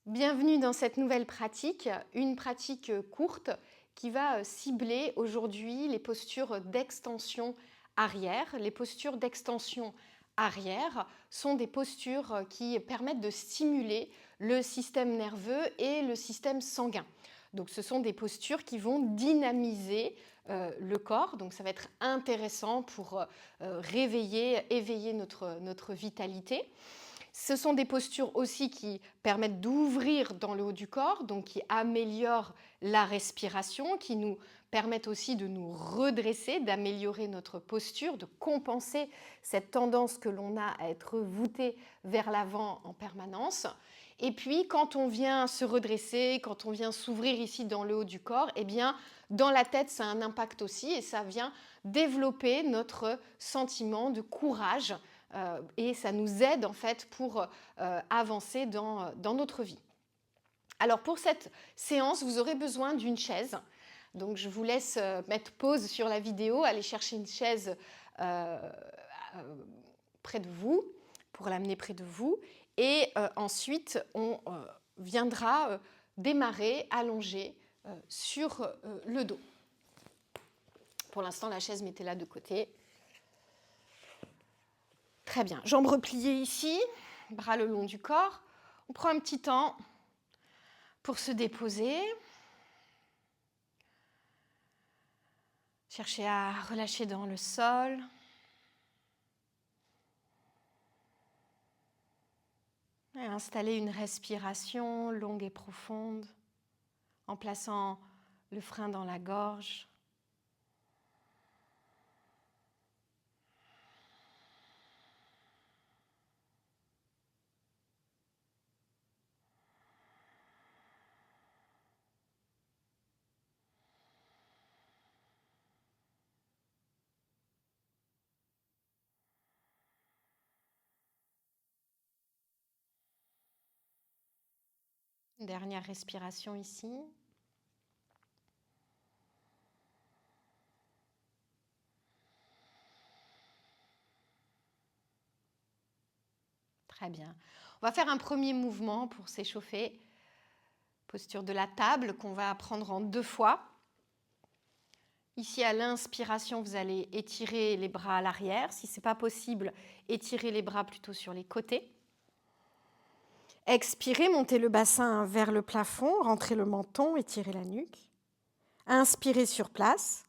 Bienvenue dans cette nouvelle pratique, une pratique courte qui va cibler aujourd'hui les postures d'extension arrière. Les postures d'extension arrière sont des postures qui permettent de stimuler le système nerveux et le système sanguin. Donc ce sont des postures qui vont dynamiser le corps, donc ça va être intéressant pour éveiller notre vitalité. Ce sont des postures aussi qui permettent d'ouvrir dans le haut du corps, donc qui améliorent la respiration, qui nous permettent aussi de nous redresser, d'améliorer notre posture, de compenser cette tendance que l'on a à être voûté vers l'avant en permanence. Et puis, quand on vient se redresser, quand on vient s'ouvrir ici dans le haut du corps, eh bien, dans la tête, ça a un impact aussi et ça vient développer notre sentiment de courage et ça nous aide en fait pour avancer dans notre vie. Alors pour cette séance, vous aurez besoin d'une chaise. Donc je vous laisse mettre pause sur la vidéo, aller chercher une chaise près de vous, pour l'amener près de vous. Et ensuite, on viendra démarrer allongé sur le dos. Pour l'instant, la chaise, mettez-la de côté. Très bien. Jambes repliées ici, bras le long du corps. On prend un petit temps pour se déposer. Cherchez à relâcher dans le sol. Et installer une respiration longue et profonde en plaçant le frein dans la gorge. Une dernière respiration ici. Très bien. On va faire un premier mouvement pour s'échauffer. Posture de la table qu'on va apprendre en 2 fois. Ici, à l'inspiration, vous allez étirer les bras à l'arrière. Si ce n'est pas possible, étirez les bras plutôt sur les côtés. Expirez, montez le bassin vers le plafond, rentrez le menton, étirez la nuque. Inspirez sur place.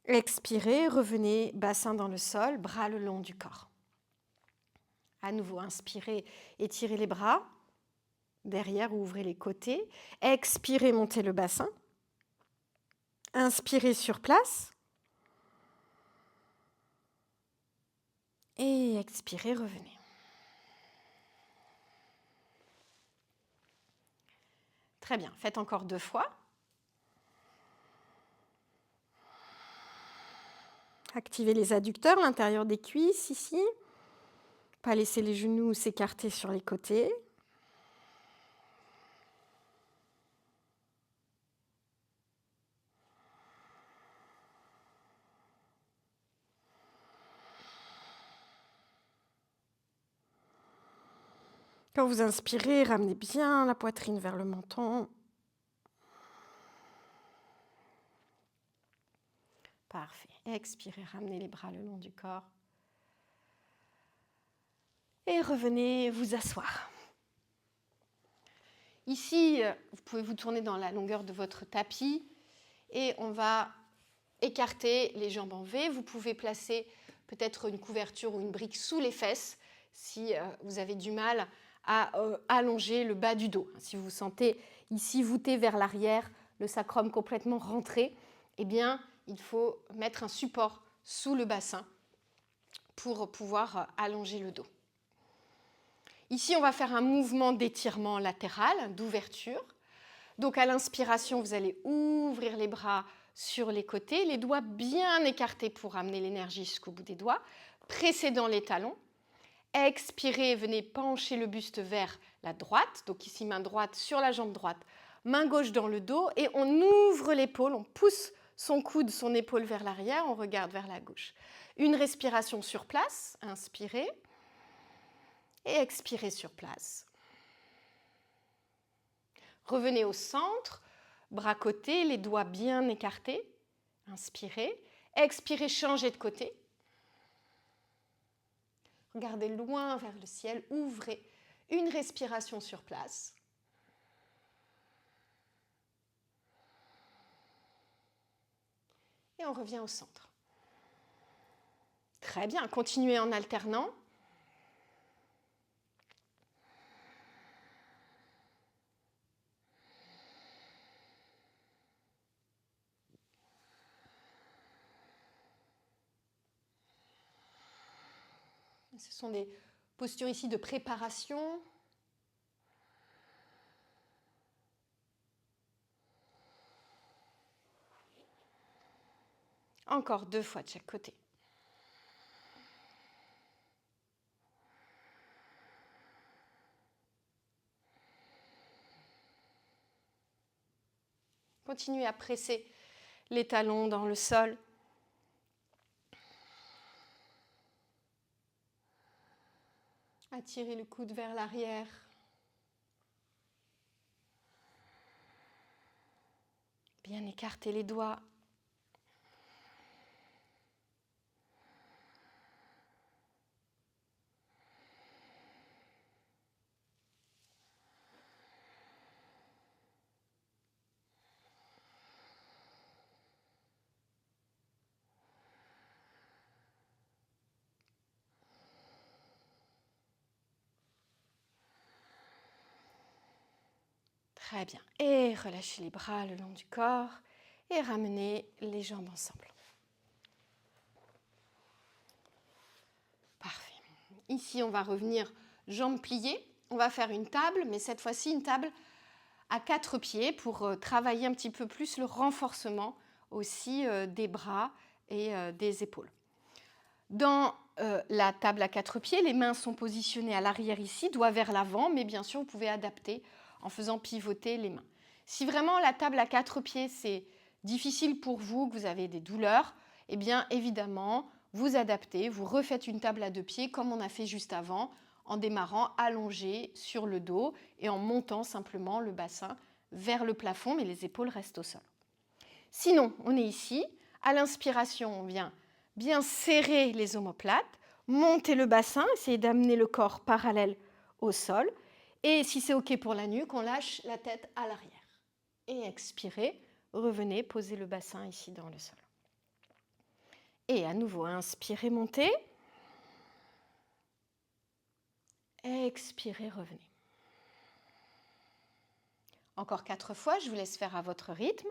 Expirez, revenez, bassin dans le sol, bras le long du corps. À nouveau, inspirez, étirez les bras. Derrière, ouvrez les côtés. Expirez, montez le bassin. Inspirez sur place. Et expirez, revenez. Très bien, faites encore 2 fois. Activez les adducteurs, l'intérieur des cuisses ici. Pas laisser les genoux s'écarter sur les côtés. Quand vous inspirez, ramenez bien la poitrine vers le menton. Parfait. Expirez, ramenez les bras le long du corps. Et revenez vous asseoir. Ici, vous pouvez vous tourner dans la longueur de votre tapis et on va écarter les jambes en V. Vous pouvez placer peut-être une couverture ou une brique sous les fesses si vous avez du mal à allonger le bas du dos. Si vous vous sentez ici voûté vers l'arrière, le sacrum complètement rentré, eh bien, il faut mettre un support sous le bassin pour pouvoir allonger le dos. Ici, on va faire un mouvement d'étirement latéral, d'ouverture. Donc, à l'inspiration, vous allez ouvrir les bras sur les côtés, les doigts bien écartés pour amener l'énergie jusqu'au bout des doigts. Pressez dans les talons. Expirez, venez pencher le buste vers la droite. Donc ici, main droite sur la jambe droite, main gauche dans le dos. Et on ouvre l'épaule, on pousse son coude, son épaule vers l'arrière, on regarde vers la gauche. Une respiration sur place, inspirez. Et expirez sur place. Revenez au centre, bras côtés, les doigts bien écartés. Inspirez. Expirez, changez de côté. Regardez loin vers le ciel, ouvrez une respiration sur place. Et on revient au centre. Très bien, continuez en alternant. Ce sont des postures ici de préparation. Encore 2 fois de chaque côté. Continuez à presser les talons dans le sol. Attirez le coude vers l'arrière. Bien écarter les doigts. Très bien. Et relâchez les bras le long du corps et ramenez les jambes ensemble. Parfait. Ici, on va revenir jambes pliées. On va faire une table, mais cette fois-ci une table à 4 pieds pour travailler un petit peu plus le renforcement aussi des bras et des épaules. Dans la table à 4 pieds, les mains sont positionnées à l'arrière ici, doigts vers l'avant, mais bien sûr, vous pouvez adapter en faisant pivoter les mains. Si vraiment la table à 4 pieds, c'est difficile pour vous, que vous avez des douleurs, eh bien évidemment, vous adaptez, vous refaites une table à 2 pieds comme on a fait juste avant, en démarrant allongé sur le dos et en montant simplement le bassin vers le plafond, mais les épaules restent au sol. Sinon, on est ici, à l'inspiration, on vient bien serrer les omoplates, monter le bassin, essayer d'amener le corps parallèle au sol. Et si c'est OK pour la nuque, on lâche la tête à l'arrière. Et expirez, revenez, posez le bassin ici dans le sol. Et à nouveau, inspirez, montez. Expirez, revenez. Encore 4 fois, je vous laisse faire à votre rythme.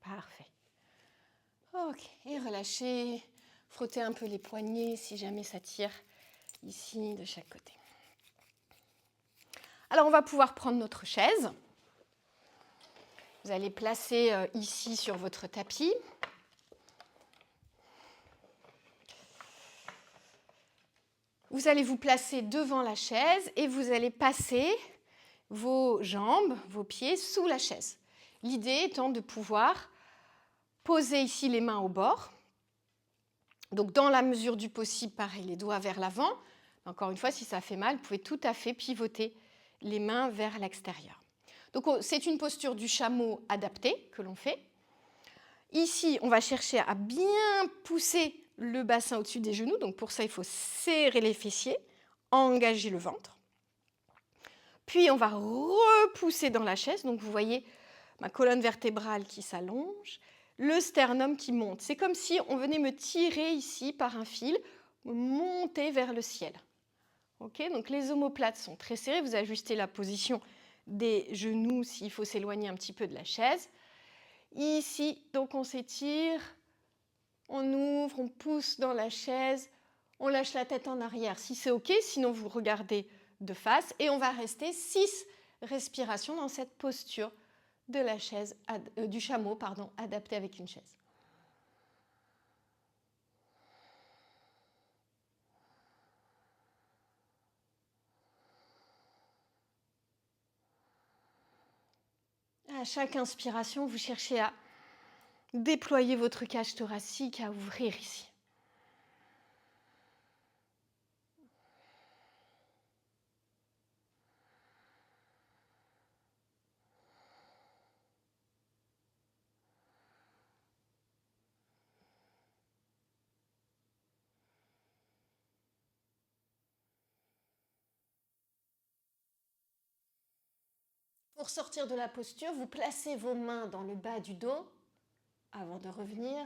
Parfait. Ok, et relâchez, frottez un peu les poignets si jamais ça tire ici de chaque côté. Alors on va pouvoir prendre notre chaise. Vous allez placer ici sur votre tapis. Vous allez vous placer devant la chaise et vous allez passer vos jambes, vos pieds sous la chaise. L'idée étant de pouvoir poser ici les mains au bord. Donc dans la mesure du possible, pareil, les doigts vers l'avant. Encore une fois, si ça fait mal, vous pouvez tout à fait pivoter les mains vers l'extérieur. Donc c'est une posture du chameau adaptée que l'on fait. Ici, on va chercher à bien pousser le bassin au-dessus des genoux. Donc pour ça, il faut serrer les fessiers, engager le ventre. Puis on va repousser dans la chaise. Donc vous voyez ma colonne vertébrale qui s'allonge, le sternum qui monte. C'est comme si on venait me tirer ici par un fil, monter vers le ciel. Okay, donc les omoplates sont très serrées. Vous ajustez la position des genoux s'il faut s'éloigner un petit peu de la chaise. Ici, donc on s'étire, on ouvre, on pousse dans la chaise, On lâche la tête en arrière si c'est OK, sinon vous regardez de face et on va rester 6 respirations dans cette posture de la chaise, du chameau, pardon, adapté avec une chaise. À chaque inspiration, vous cherchez à déployer votre cage thoracique, à ouvrir ici. Pour sortir de la posture, vous placez vos mains dans le bas du dos avant de revenir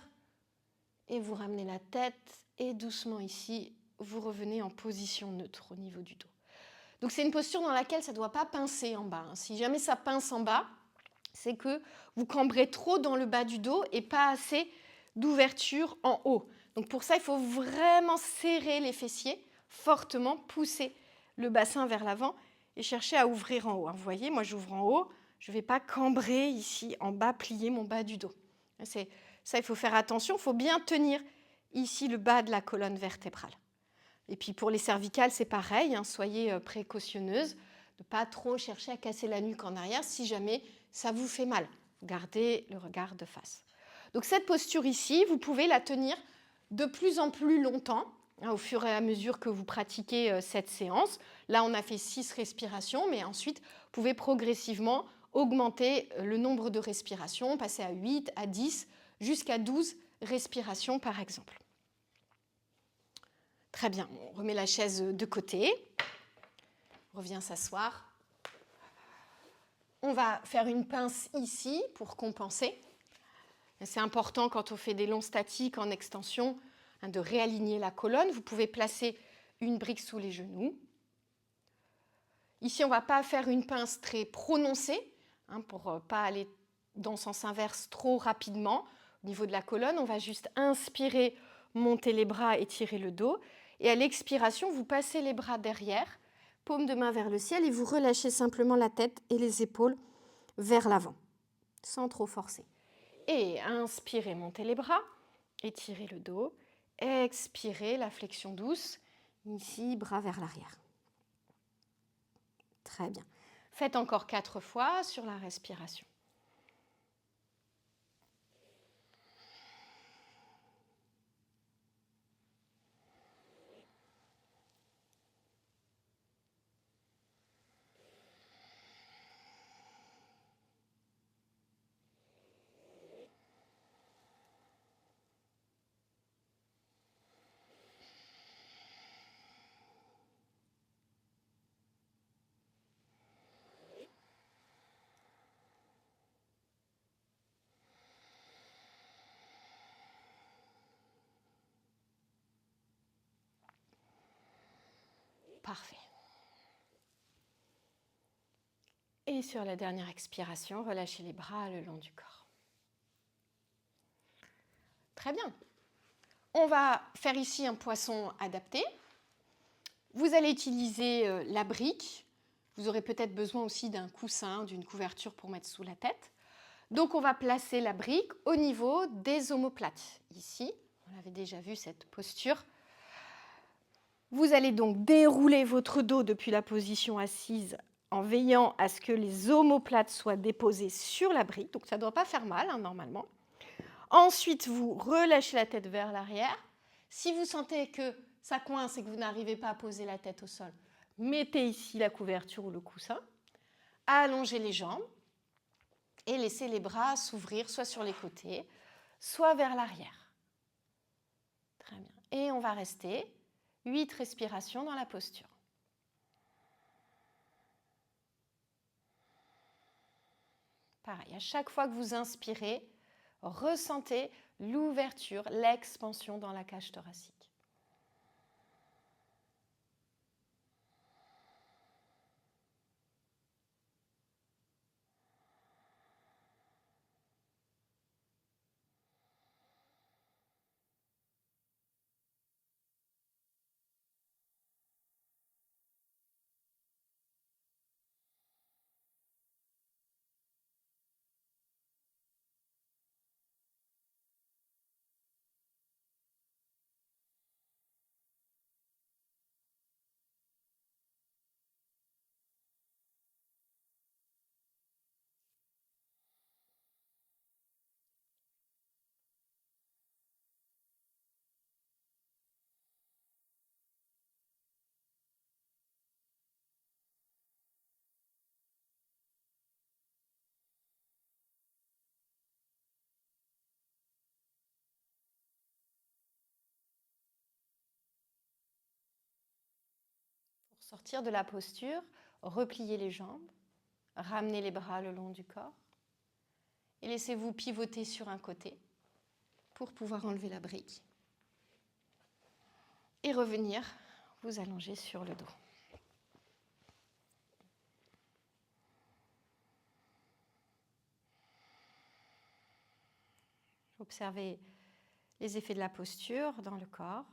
et vous ramenez la tête et doucement ici, vous revenez en position neutre au niveau du dos. Donc c'est une posture dans laquelle ça ne doit pas pincer en bas. Si jamais ça pince en bas, c'est que vous cambrez trop dans le bas du dos et pas assez d'ouverture en haut. Donc pour ça, il faut vraiment serrer les fessiers, fortement pousser le bassin vers l'avant et chercher à ouvrir en haut. Vous voyez, moi j'ouvre en haut, je ne vais pas cambrer ici en bas, plier mon bas du dos. Ça, il faut faire attention, il faut bien tenir ici le bas de la colonne vertébrale. Et puis pour les cervicales, c'est pareil, soyez précautionneuse, de ne pas trop chercher à casser la nuque en arrière si jamais ça vous fait mal. Gardez le regard de face. Donc cette posture ici, vous pouvez la tenir de plus en plus longtemps, au fur et à mesure que vous pratiquez cette séance. Là, on a fait 6 respirations, mais ensuite, vous pouvez progressivement augmenter le nombre de respirations, passer à 8, à 10, jusqu'à 12 respirations par exemple. Très bien, on remet la chaise de côté, on revient s'asseoir. On va faire une pince ici pour compenser. C'est important quand on fait des longs statiques en extension de réaligner la colonne. Vous pouvez placer une brique sous les genoux. Ici, on ne va pas faire une pince très prononcée pour ne pas aller dans le sens inverse trop rapidement. Au niveau de la colonne, on va juste inspirer, monter les bras, étirer le dos. Et à l'expiration, vous passez les bras derrière, paume de main vers le ciel et vous relâchez simplement la tête et les épaules vers l'avant, sans trop forcer. Et inspirez, montez les bras, étirez le dos. Expirez, la flexion douce, ici, bras vers l'arrière. Très bien. Faites encore 4 fois sur la respiration. Parfait. Et sur la dernière expiration, relâchez les bras le long du corps. Très bien. On va faire ici un poisson adapté. Vous allez utiliser la brique. Vous aurez peut-être besoin aussi d'un coussin, d'une couverture pour mettre sous la tête. Donc on va placer la brique au niveau des omoplates. Ici, on avait déjà vu cette posture. Vous allez donc dérouler votre dos depuis la position assise en veillant à ce que les omoplates soient déposées sur la brique. Donc ça ne doit pas faire mal normalement. Ensuite, vous relâchez la tête vers l'arrière. Si vous sentez que ça coince et que vous n'arrivez pas à poser la tête au sol, mettez ici la couverture ou le coussin. Allongez les jambes et laissez les bras s'ouvrir soit sur les côtés, soit vers l'arrière. Très bien. Et on va rester 8 respirations dans la posture. Pareil, à chaque fois que vous inspirez, ressentez l'ouverture, l'expansion dans la cage thoracique. Pour sortir de la posture, repliez les jambes, ramenez les bras le long du corps et laissez-vous pivoter sur un côté pour pouvoir enlever la brique et revenir vous allonger sur le dos. Observez les effets de la posture dans le corps.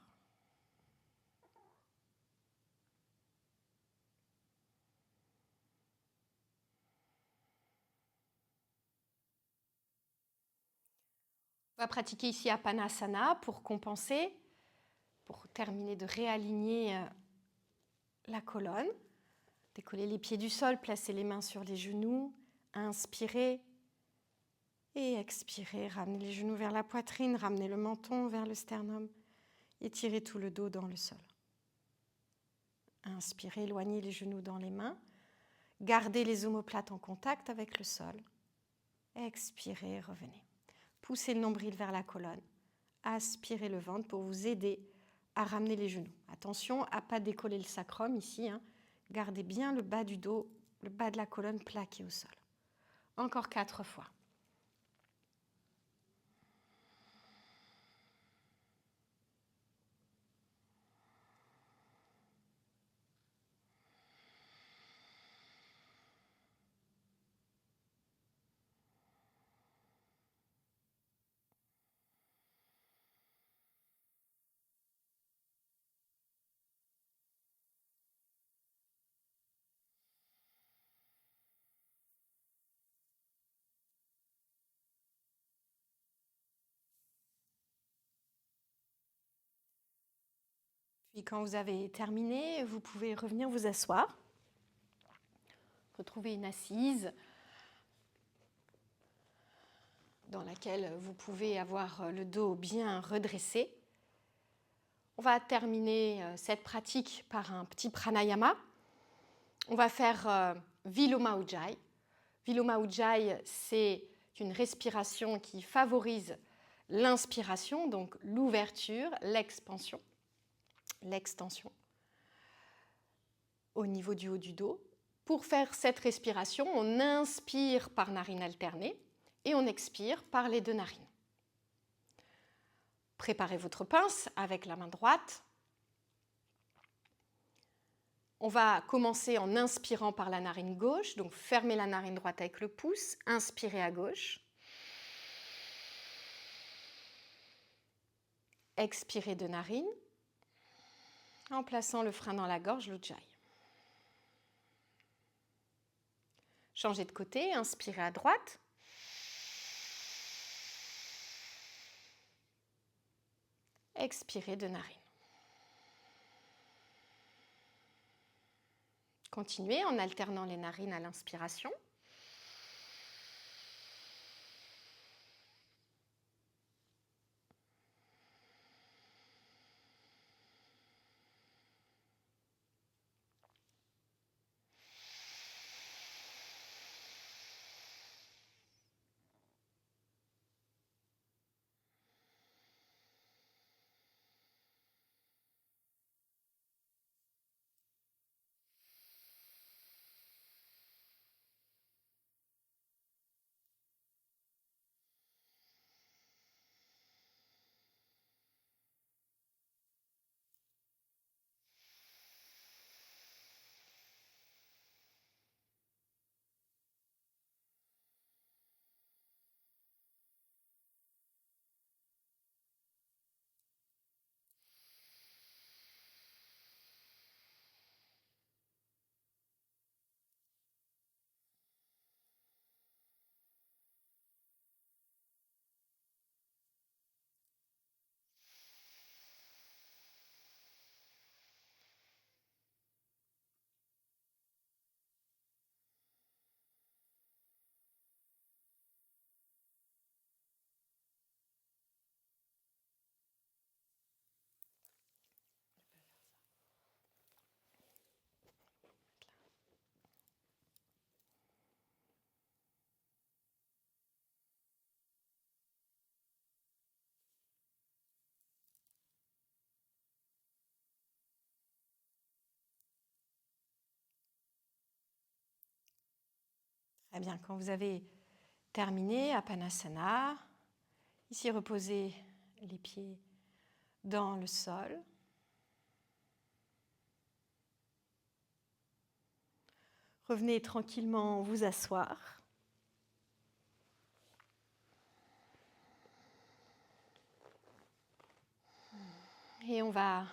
On va pratiquer ici Apanasana pour compenser, pour terminer de réaligner la colonne. Décollez les pieds du sol, placez les mains sur les genoux, inspirez et expirez. Ramenez les genoux vers la poitrine, ramenez le menton vers le sternum, étirez tout le dos dans le sol. Inspirez, éloignez les genoux dans les mains, gardez les omoplates en contact avec le sol. Expirez, revenez. Poussez le nombril vers la colonne. Aspirez le ventre pour vous aider à ramener les genoux. Attention à ne pas décoller le sacrum ici. Gardez bien le bas du dos, le bas de la colonne plaqué au sol. Encore 4 fois. Puis quand vous avez terminé, vous pouvez revenir vous asseoir. Retrouvez une assise dans laquelle vous pouvez avoir le dos bien redressé. On va terminer cette pratique par un petit pranayama. On va faire Viloma Ujjayi. Viloma Ujjayi, c'est une respiration qui favorise l'inspiration, donc l'ouverture, l'expansion, l'extension au niveau du haut du dos. Pour faire cette respiration, on inspire par narine alternée et on expire par les 2 narines. Préparez votre pince avec la main droite. On va commencer en inspirant par la narine gauche, donc fermez la narine droite avec le pouce, inspirez à gauche. Expirez de narine en plaçant le frein dans la gorge, l'Ujjayi. Changez de côté, inspirez à droite. Expirez de narine. Continuez en alternant les narines à l'inspiration. Très bien, quand vous avez terminé Apanasana, ici reposez les pieds dans le sol. Revenez tranquillement vous asseoir. Et on va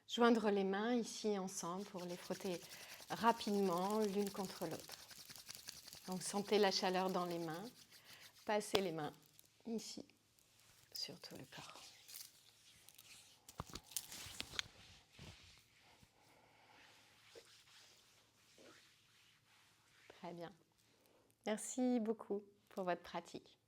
joindre les mains ici ensemble pour les frotter rapidement l'une contre l'autre. Donc sentez la chaleur dans les mains. Passez les mains ici sur tout le corps. Très bien. Merci beaucoup pour votre pratique.